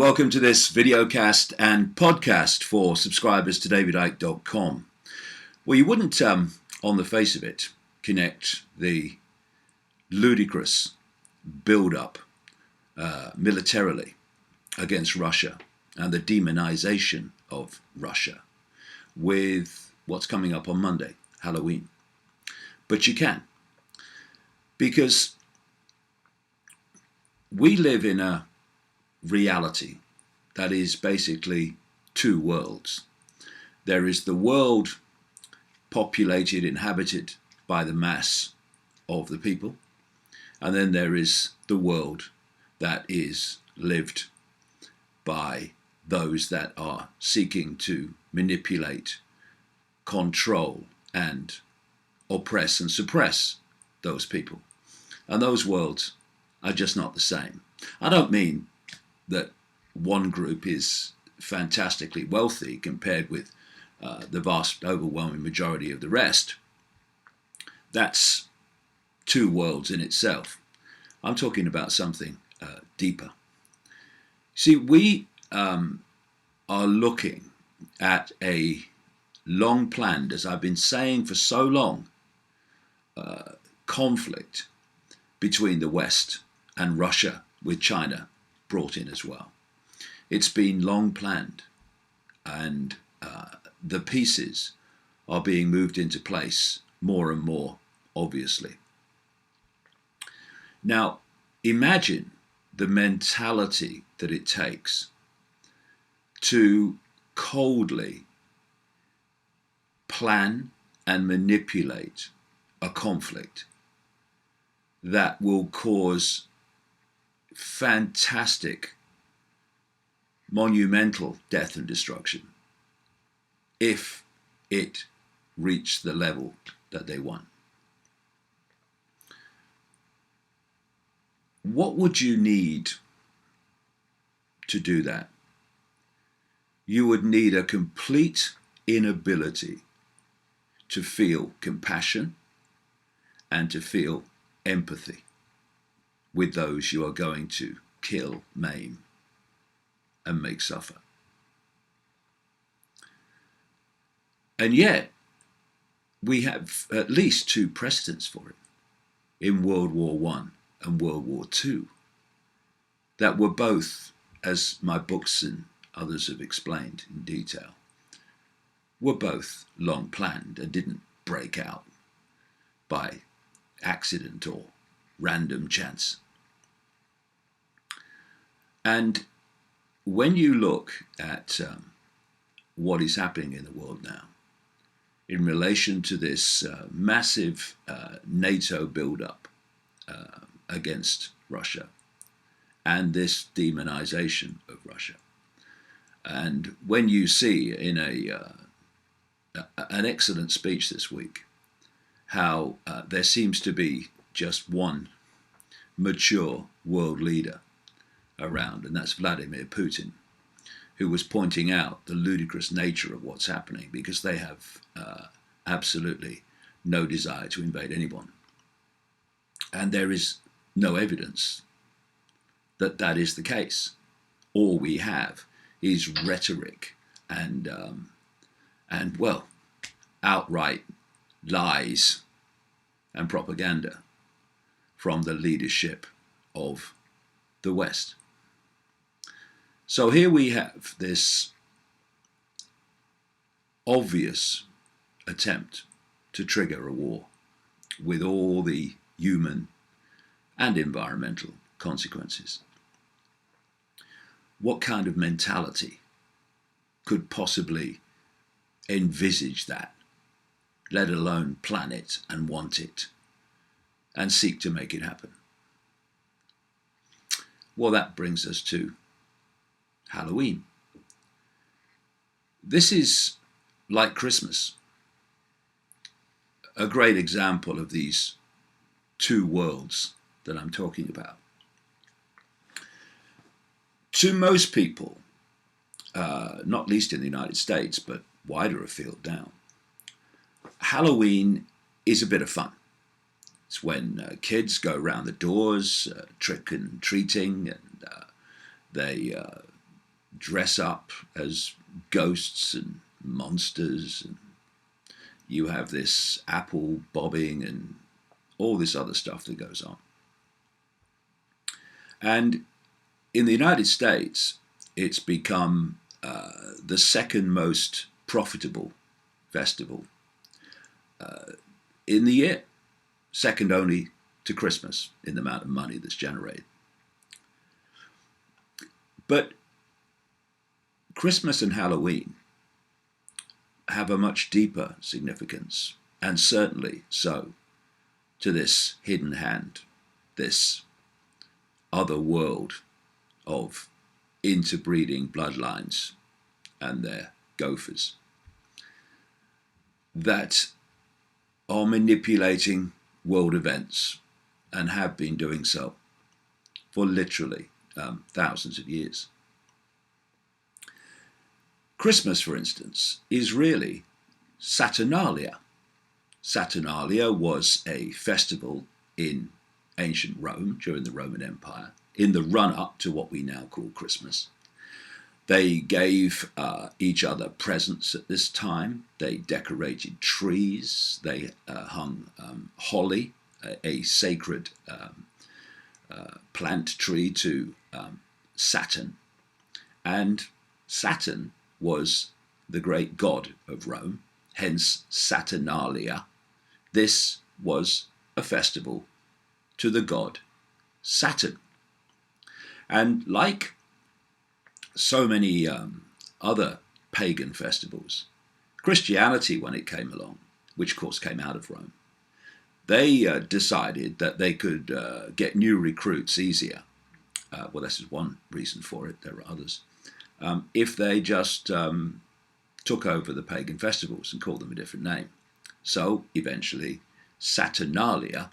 Welcome to this videocast and podcast for subscribers to davidicke.com. Well, you wouldn't, on the face of it, connect the ludicrous build-up militarily against Russia and the demonization of Russia with what's coming up on Monday, Halloween. But you can, because we live in a reality that is basically two worlds. There is the world populated, inhabited by the mass of the people, and then there is the world that is lived by those that are seeking to manipulate, control, and oppress and suppress those people. And those worlds are just not the same. I don't mean that one group is fantastically wealthy compared with the vast overwhelming majority of the rest. That's two worlds in itself. I'm talking about something deeper. See, we are looking at a long-planned, as I've been saying for so long, conflict between the West and Russia, with China brought in as well. It's been long planned, and the pieces are being moved into place more and more obviously. Now, imagine the mentality that it takes to coldly plan and manipulate a conflict that will cause fantastic, monumental death and destruction if it reached the level that they want. What would you need to do that? You would need a complete inability to feel compassion and to feel empathy with those you are going to kill, maim, and make suffer. And yet, we have at least two precedents for it in World War I and World War II that were both, as my books and others have explained in detail, were both long planned and didn't break out by accident or random chance. And when you look at what is happening in the world now in relation to this massive NATO build-up against Russia and this demonization of Russia, and when you see in an excellent speech this week how there seems to be just one mature world leader around, and that's Vladimir Putin, who was pointing out the ludicrous nature of what's happening, because they have absolutely no desire to invade anyone. And there is no evidence that that is the case. All we have is rhetoric and well, outright lies and propaganda from the leadership of the West. So here we have this obvious attempt to trigger a war with all the human and environmental consequences. What kind of mentality could possibly envisage that, let alone plan it and want it and seek to make it happen? Well, that brings us to Halloween. This is like Christmas, a great example of these two worlds that I'm talking about. To most people, not least in the United States, but wider afield now, Halloween is a bit of fun. It's when kids go around the doors, trick and treating, and they dress up as ghosts and monsters, and you have this apple bobbing and all this other stuff that goes on. And in the United States, it's become the second most profitable festival in the year, second only to Christmas in the amount of money that's generated. But Christmas and Halloween have a much deeper significance, and certainly so to this hidden hand, this other world of interbreeding bloodlines and their gophers that are manipulating world events and have been doing so for literally thousands of years. Christmas, for instance, is really Saturnalia. Saturnalia was a festival in ancient Rome during the Roman Empire, in the run-up to what we now call Christmas. They gave each other presents at this time. They decorated trees. They hung holly, a sacred plant tree to Saturn. And Saturn was the great god of Rome, hence Saturnalia. This was a festival to the god Saturn. And like so many other pagan festivals, Christianity, when it came along, which of course came out of Rome, they decided that they could get new recruits easier. Well, this is one reason for it. There are others. If they just took over the pagan festivals and called them a different name. So eventually Saturnalia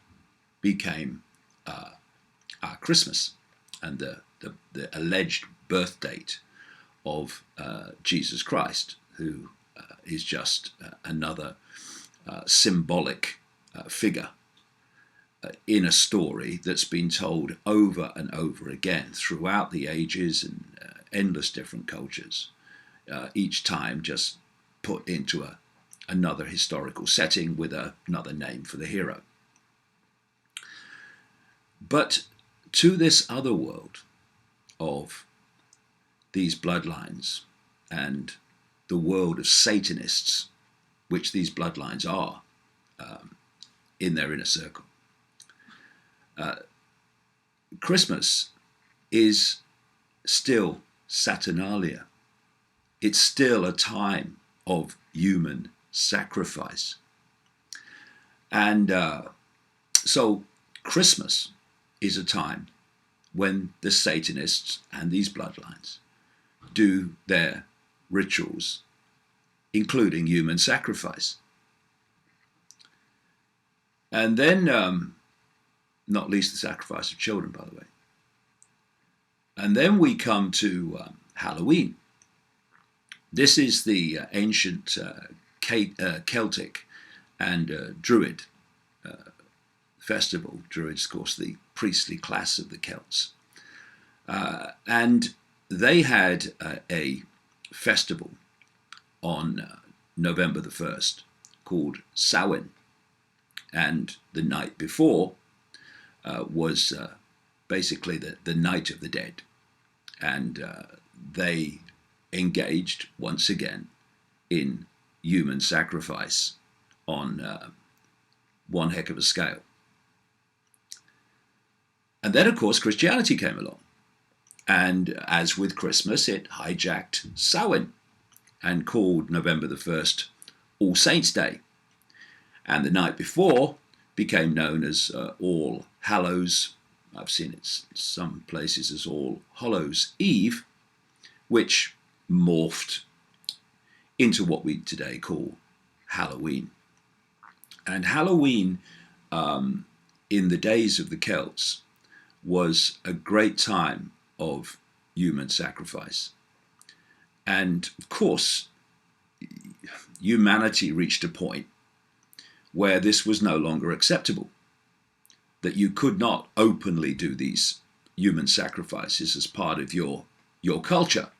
became our Christmas and the alleged birth date of Jesus Christ, who is just another symbolic figure in a story that's been told over and over again throughout the ages and endless different cultures, each time just put into another historical setting with another name for the hero. But to this other world of these bloodlines and the world of Satanists, which these bloodlines are in their inner circle, Christmas is still Saturnalia. It's still a time of human sacrifice. And so Christmas is a time when the Satanists and these bloodlines do their rituals, including human sacrifice. And then, not least the sacrifice of children, by the way. And then we come to Halloween. This is the ancient Celtic and Druid festival. Druids, of course, the priestly class of the Celts. And they had a festival on November the 1st called Samhain. And the night before was basically the Night of the Dead. And they engaged once again in human sacrifice on one heck of a scale. And then, of course, Christianity came along. And as with Christmas, it hijacked Samhain and called November the 1st All Saints' Day. And the night before became known as All Hallows. I've seen it some places as All Hallows Eve, which morphed into what we today call Halloween. And Halloween, in the days of the Celts, was a great time of human sacrifice. And of course, humanity reached a point where this was no longer acceptable, that you could not openly do these human sacrifices as part of your culture.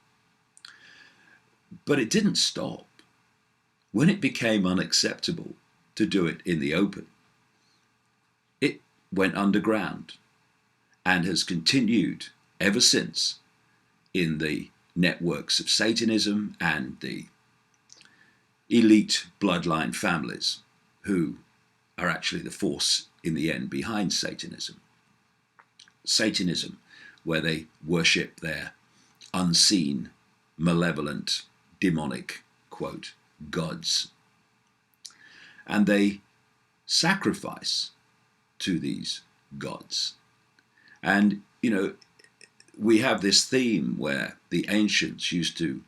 But it didn't stop. When it became unacceptable to do it in the open, it went underground and has continued ever since in the networks of Satanism and the elite bloodline families who are actually the force in the end behind Satanism. Satanism, where they worship their unseen, malevolent, demonic, quote, gods. And they sacrifice to these gods. And, we have this theme where the ancients used to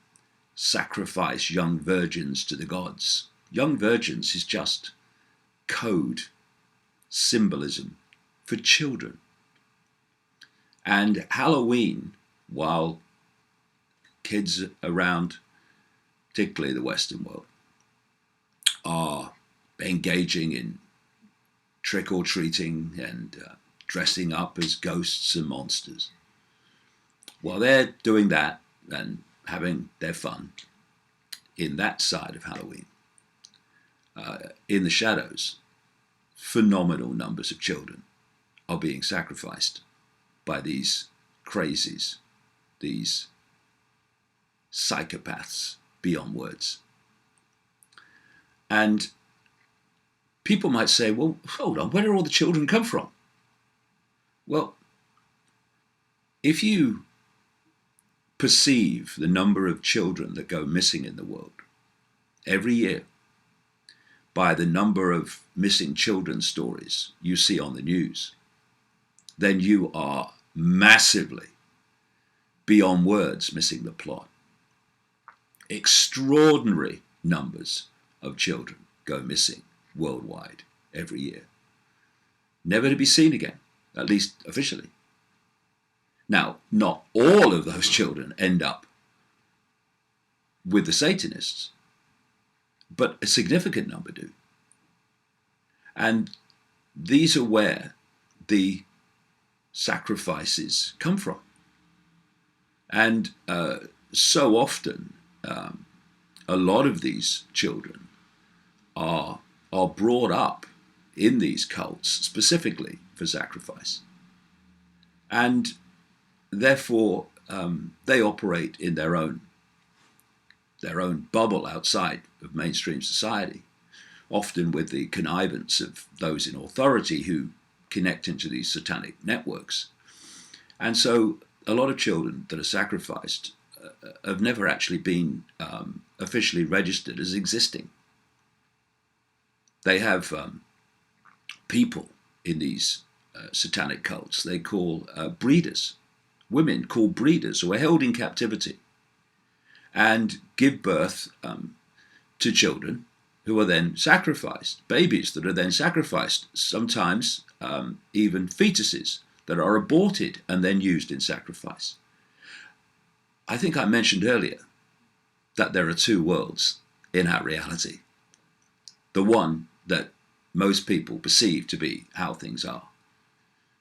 sacrifice young virgins to the gods. Young virgins is just code, symbolism for children. And Halloween, while kids around, particularly the Western world, are engaging in trick-or-treating and dressing up as ghosts and monsters, while they're doing that and having their fun in that side of Halloween, in the shadows, phenomenal numbers of children are being sacrificed by these crazies, these psychopaths beyond words. And people might say, well, hold on, where do all the children come from? Well, if you perceive the number of children that go missing in the world every year by the number of missing children stories you see on the news, then you are massively, beyond words, missing the plot. Extraordinary numbers of children go missing worldwide every year, never to be seen again, at least officially. Now, not all of those children end up with the Satanists, but a significant number do. And these are where the sacrifices come from. And so often, a lot of these children are brought up in these cults specifically for sacrifice. And therefore, they operate in their own bubble outside of mainstream society, often with the connivance of those in authority who connect into these satanic networks. And so a lot of children that are sacrificed have never actually been officially registered as existing. They have people in these satanic cults they call breeders, women called breeders who are held in captivity and give birth to children who are then sacrificed, babies that are then sacrificed, sometimes even fetuses that are aborted and then used in sacrifice. I think I mentioned earlier that there are two worlds in our reality. The one that most people perceive to be how things are.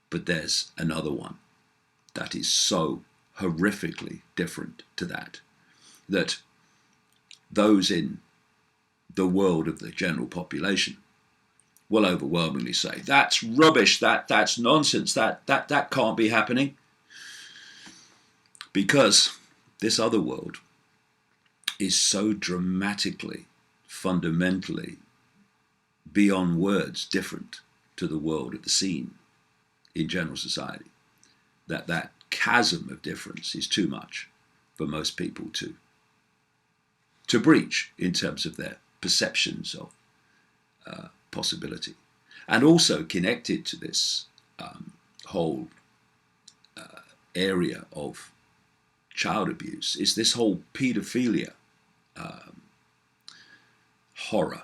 But there's another one that is so horrifically different to that those in the world of the general population will overwhelmingly say, that's rubbish, that's nonsense, that can't be happening. Because this other world is so dramatically, fundamentally, beyond words different to the world of the scene in general society, that chasm of difference is too much for most people to breach in terms of their perceptions of possibility. And also connected to this whole area of child abuse is this whole paedophilia horror,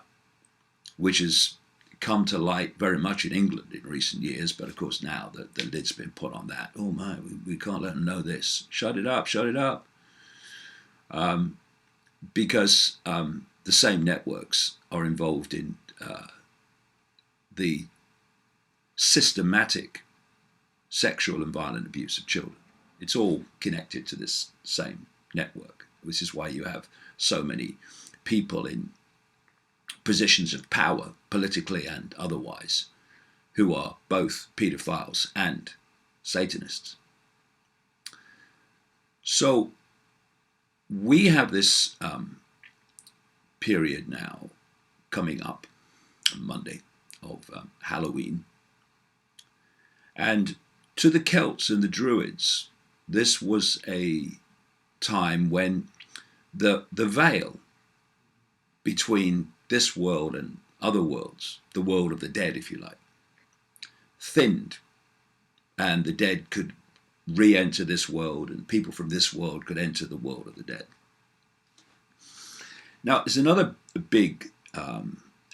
which has come to light very much in England in recent years, but of course now the lid's been put on that. Oh my, we can't let them know this. Shut it up. Because the same networks are involved in the systematic sexual and violent abuse of children. It's all connected to this same network. This is why you have so many people in positions of power, politically and otherwise, who are both pedophiles and Satanists. So we have this period now coming up on Monday of Halloween. And to the Celts and the Druids, this was a time when the veil between this world and other worlds, the world of the dead, if you like, thinned, and the dead could re-enter this world, and people from this world could enter the world of the dead. Now, there's another big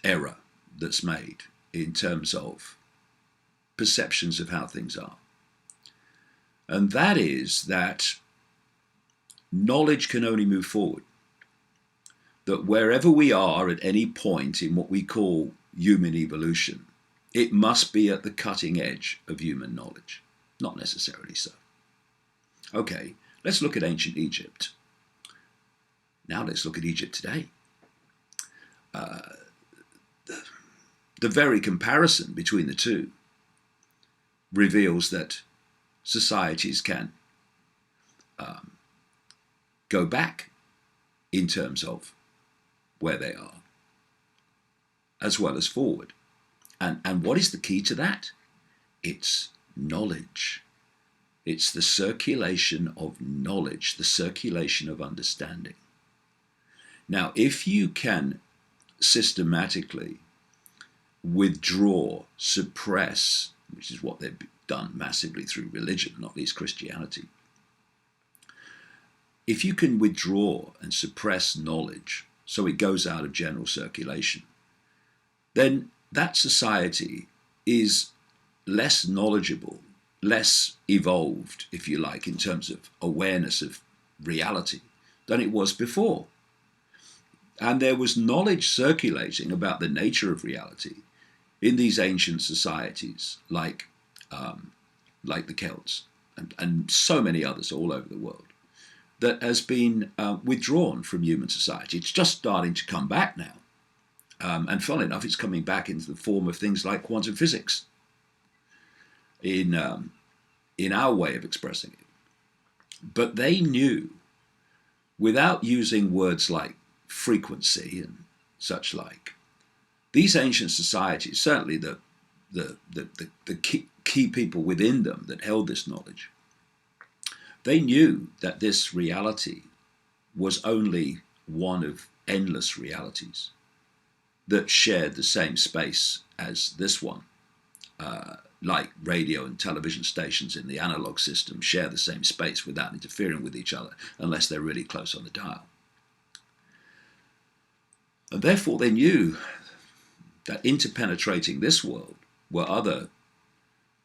error that's made in terms of perceptions of how things are. And that is that knowledge can only move forward. That wherever we are at any point in what we call human evolution, it must be at the cutting edge of human knowledge. Not necessarily so. Okay, let's look at ancient Egypt. Now let's look at Egypt today. The very comparison between the two reveals that societies can go back in terms of where they are, as well as forward. And what is the key to that? It's knowledge. It's the circulation of knowledge, the circulation of understanding. Now, if you can systematically withdraw, suppress, which is what they've done massively through religion, not least Christianity, if you can withdraw and suppress knowledge so it goes out of general circulation, then that society is less knowledgeable, less evolved, if you like, in terms of awareness of reality than it was before. And there was knowledge circulating about the nature of reality in these ancient societies, like the Celts and so many others all over the world, that has been withdrawn from human society. It's just starting to come back now. And funnily enough, it's coming back into the form of things like quantum physics in our way of expressing it. But they knew, without using words like frequency and such like, these ancient societies, certainly the key people within them that held this knowledge, they knew that this reality was only one of endless realities that shared the same space as this one. Like radio and television stations in the analog system share the same space without interfering with each other unless they're really close on the dial. And therefore they knew that interpenetrating this world were other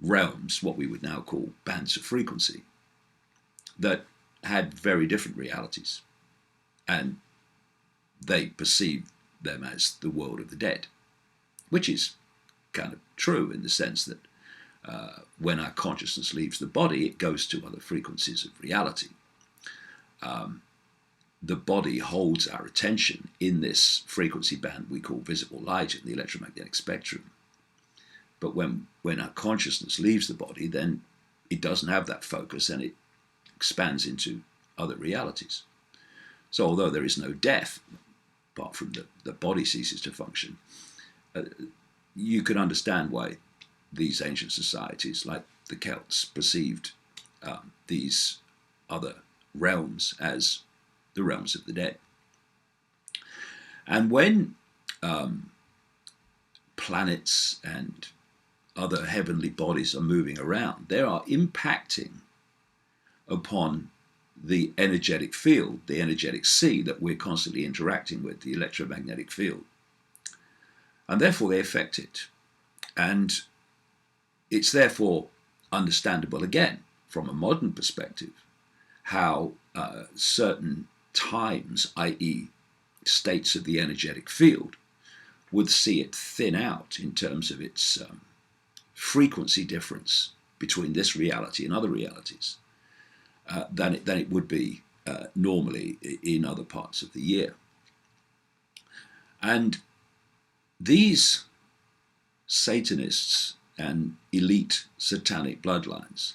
realms, what we would now call bands of frequency, that had very different realities. And they perceived them as the world of the dead, which is kind of true in the sense that when our consciousness leaves the body, it goes to other frequencies of reality. The body holds our attention in this frequency band we call visible light in the electromagnetic spectrum. But when our consciousness leaves the body, then it doesn't have that focus and it expands into other realities. So although there is no death, apart from the body ceases to function, you can understand why these ancient societies, like the Celts, perceived these other realms as the realms of the dead. And when planets and other heavenly bodies are moving around, they are impacting upon the energetic field, the energetic sea that we're constantly interacting with, the electromagnetic field. And therefore they affect it. And it's therefore understandable, again, from a modern perspective, how certain times, i.e. states of the energetic field, would see it thin out in terms of its frequency difference between this reality and other realities than it would be normally in other parts of the year. And these Satanists and elite satanic bloodlines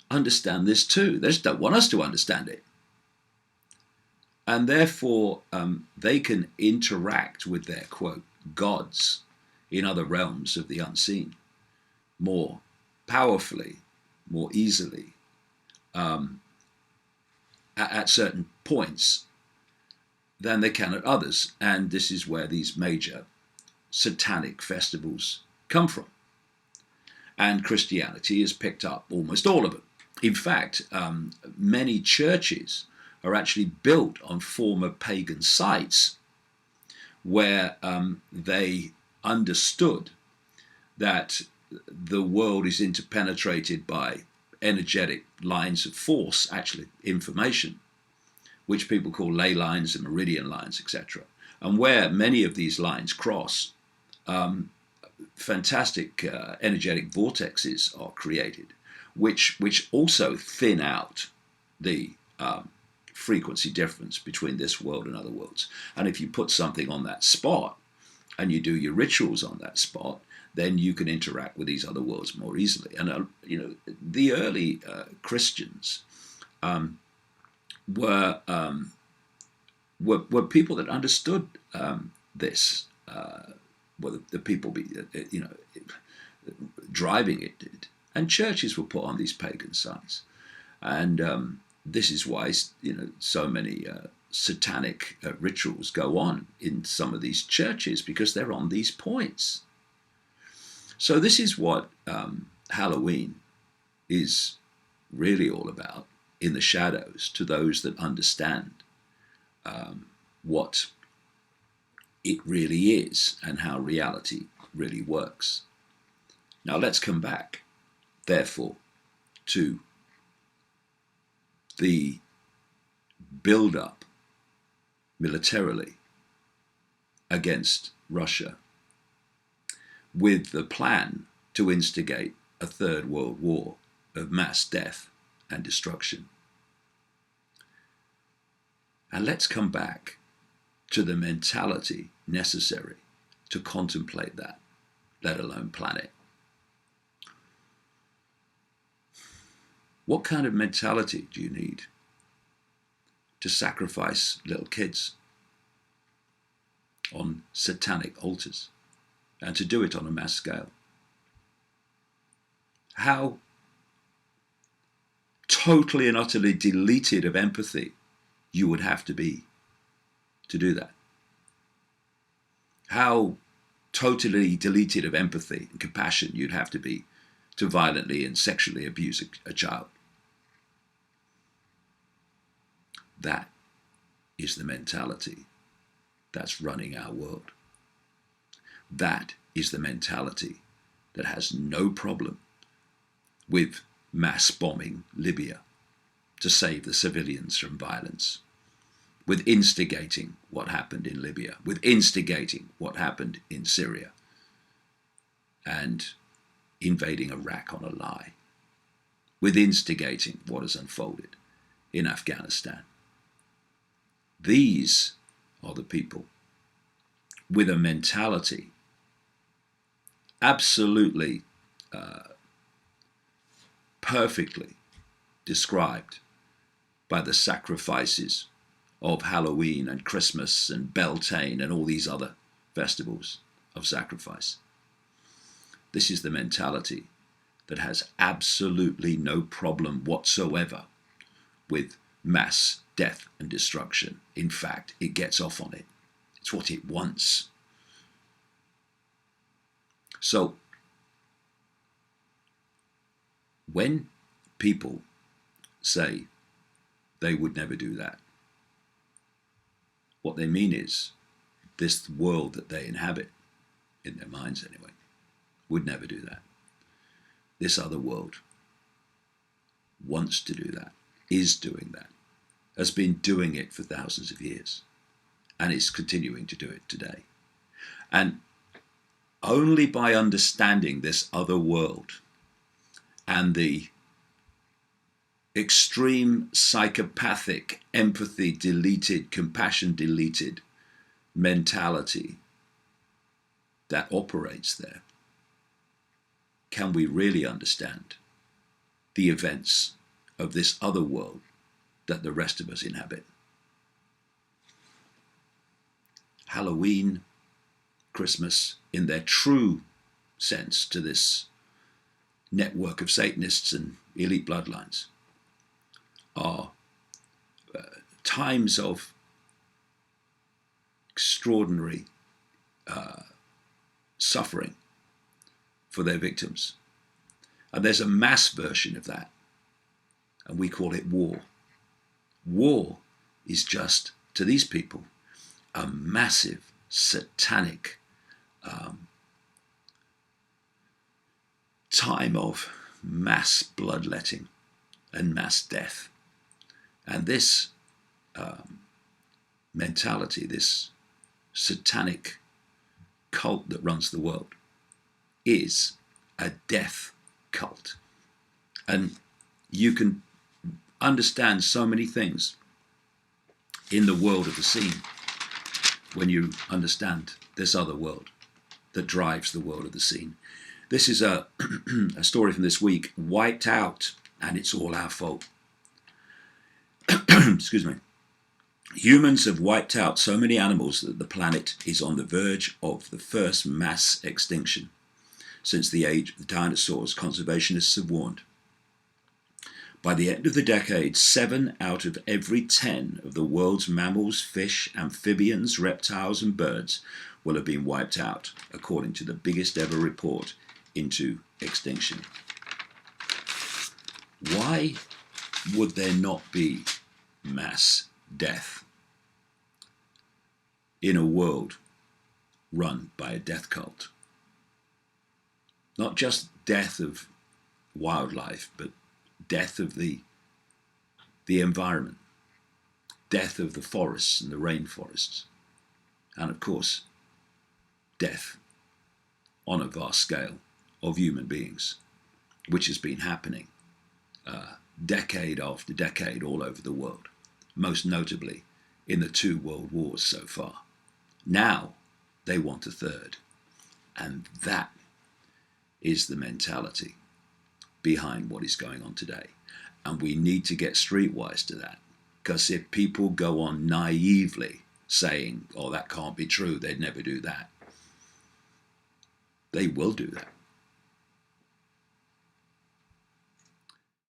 understand this too. They just don't want us to understand it. And therefore, they can interact with their, quote, gods in other realms of the unseen more powerfully, more easily, at certain points than they can at others. And this is where these major satanic festivals come from. And Christianity has picked up almost all of it. In fact, many churches are actually built on former pagan sites where they understood that the world is interpenetrated by energetic lines of force, actually information, which people call ley lines and meridian lines, etc. And where many of these lines cross, fantastic energetic vortexes are created, which also thin out the frequency difference between this world and other worlds. And if you put something on that spot and you do your rituals on that spot, then you can interact with these other worlds more easily. And the early Christians were people that understood this. Well, the people driving it did, and churches were put on these pagan sites, and this is why so many satanic rituals go on in some of these churches, because they're on these points. So this is what Halloween is really all about in the shadows, to those that understand what it really is and how reality really works. Now let's come back, therefore, to the build-up militarily against Russia, with the plan to instigate a third world war of mass death and destruction. And let's come back to the mentality necessary to contemplate that, let alone plan it. What kind of mentality do you need to sacrifice little kids on satanic altars, and to do it on a mass scale? How totally and utterly deleted of empathy you would have to be to do that. How totally deleted of empathy and compassion you'd have to be to violently and sexually abuse a child. That is the mentality that's running our world. That is the mentality that has no problem with mass bombing Libya to save the civilians from violence, with instigating what happened in Libya, with instigating what happened in Syria, and invading Iraq on a lie, with instigating what has unfolded in Afghanistan. These are the people with a mentality absolutely perfectly described by the sacrifices of Halloween and Christmas and Beltane and all these other festivals of sacrifice. This is the mentality that has absolutely no problem whatsoever with mass death and destruction. In fact, it gets off on it. It's what it wants. So, when people say they would never do that, what they mean is this world that they inhabit, in their minds anyway, would never do that. This other world wants to do that, is doing that, has been doing it for thousands of years, and is continuing to do it today. And only by understanding this other world and the extreme psychopathic, empathy deleted, compassion deleted mentality that operates there, can we really understand the events of this other world that the rest of us inhabit? Halloween, Christmas, in their true sense to this network of Satanists and elite bloodlines, are times of extraordinary suffering for their victims. And there's a mass version of that, and we call it war. War is just, to these people, a massive satanic time of mass bloodletting and mass death. And this mentality, this satanic cult that runs the world, is a death cult. And you can understand so many things in the world of the scene when you understand this other world that drives the world of the scene. This is a story from this week, Wiped Out, and it's all our fault. Excuse me. Humans have wiped out so many animals that the planet is on the verge of the first mass extinction. Since the age of the dinosaurs, conservationists have warned. By the end of the decade, 7 out of every 10 of the world's mammals, fish, amphibians, reptiles, and birds will have been wiped out, according to the biggest ever report into extinction. Why would there not be mass death in a world run by a death cult? Not just death of wildlife, but death of the environment, death of the forests and the rainforests, and of course, death on a vast scale of human beings, which has been happening decade after decade all over the world, most notably in the 2 world wars so far. Now they want a third, and that is the mentality behind what is going on today. And we need to get streetwise to that, because if people go on naively saying, oh, that can't be true, they'd never do that, they will do that.